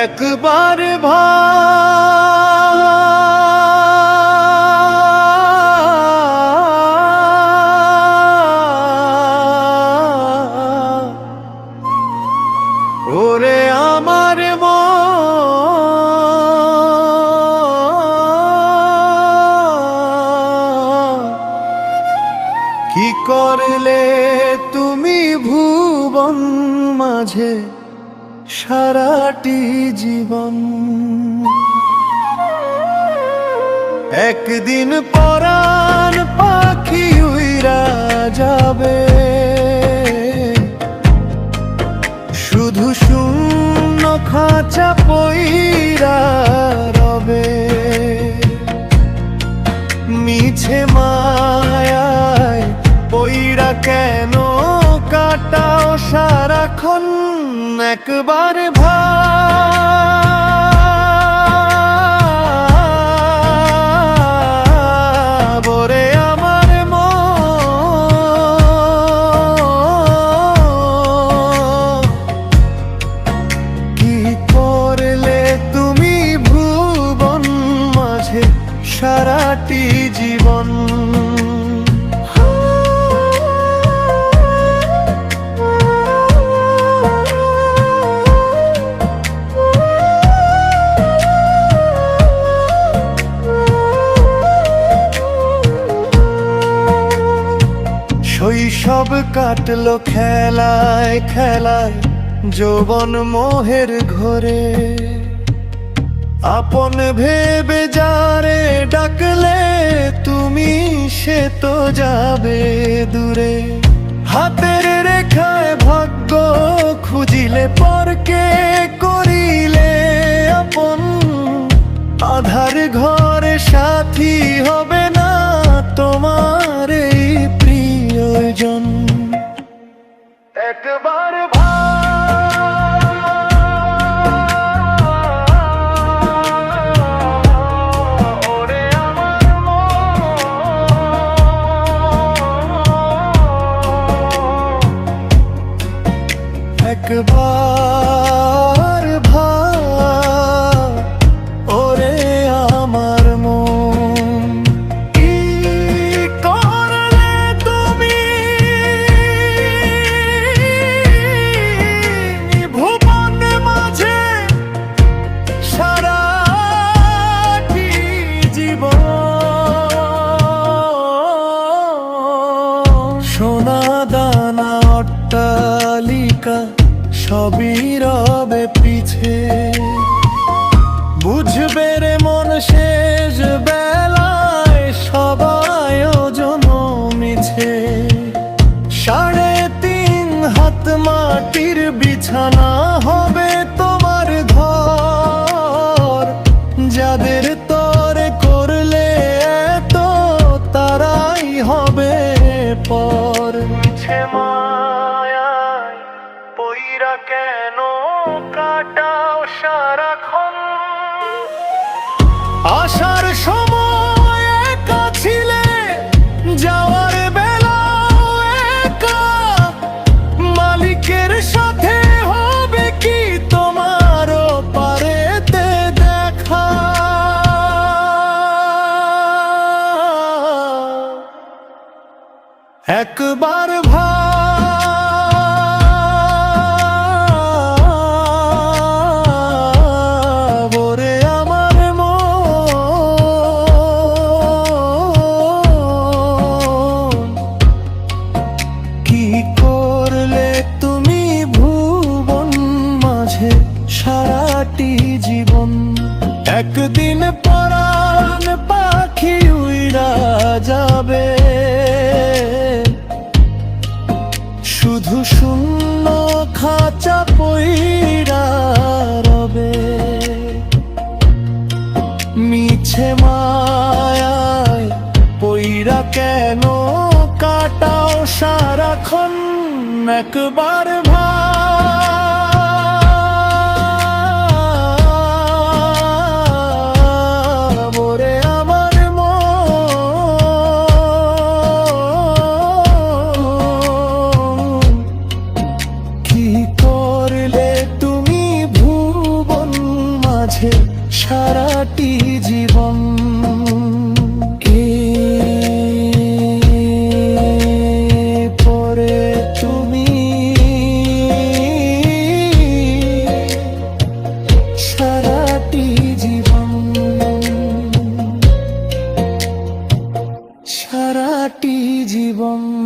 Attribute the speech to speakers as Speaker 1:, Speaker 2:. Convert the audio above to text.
Speaker 1: একবার ওরে আমার কি করলে তুমি ভুবন মাঝে সারাটি জীবন। একদিন পরাণ পাখি উইরা যাবে, শুধু শূন্য খাঁচা পইরা রবে। মিছে মায়ায় পইরা কেন কাটাও সারাক্ষণ? একবার ভাবরে আমার কি করলে তুমি ভুবন মাঝে সারাটি জীবন। শৈশব কাটলো খেলায় খেলায়, যৌবন মোহের ঘোরে। আপন ভেবে যারে ডাকলে তুমি সে তো যাবে দূরে। হাতের রেখায় ভাগ্য খুঁজিলে পরকে করিলে আপন। আধার ঘরে সাথী হবে না তোমার এই প্রিয়জন। একবার ওরে আমার একবার ওরে আমার মন কি করলে তুমি ভুবন মাঝে সারাটি জীবন। সোনা দানা অট্টালিকা সবই রবে পিছে, বুঝবে রে মন শেষ বেলায় সব আয়োজন মিছে। 3.5 হাত মাটির বিছানা হবে তোমার ঘর। যাদের তরে করলে তো তারাই হবে পর। মিছে মায়ায় পইরা কেন কাটাও সারাক্ষণ? আসার সময় একা ছিলে, যাওয়ার বেলাও একা। মালিকের সাথে হবে কি তোমারও পারেতে দেখা? একবার ভাবরে আমার মন কি করলে তুমি ভুবন মাঝে সারাটি জীবন। একদিন পরাণ পাখি উইরা যাবে, শুধু শূন্য খাঁচা পইরা রবে। মিছে মায়ায় পইরা কেন কাটাও সারাক্ষণ? একবার ভাবরে আমার মন সারাটি জীবন পরে তুমি সারাটি জীবন সারাটি জীবন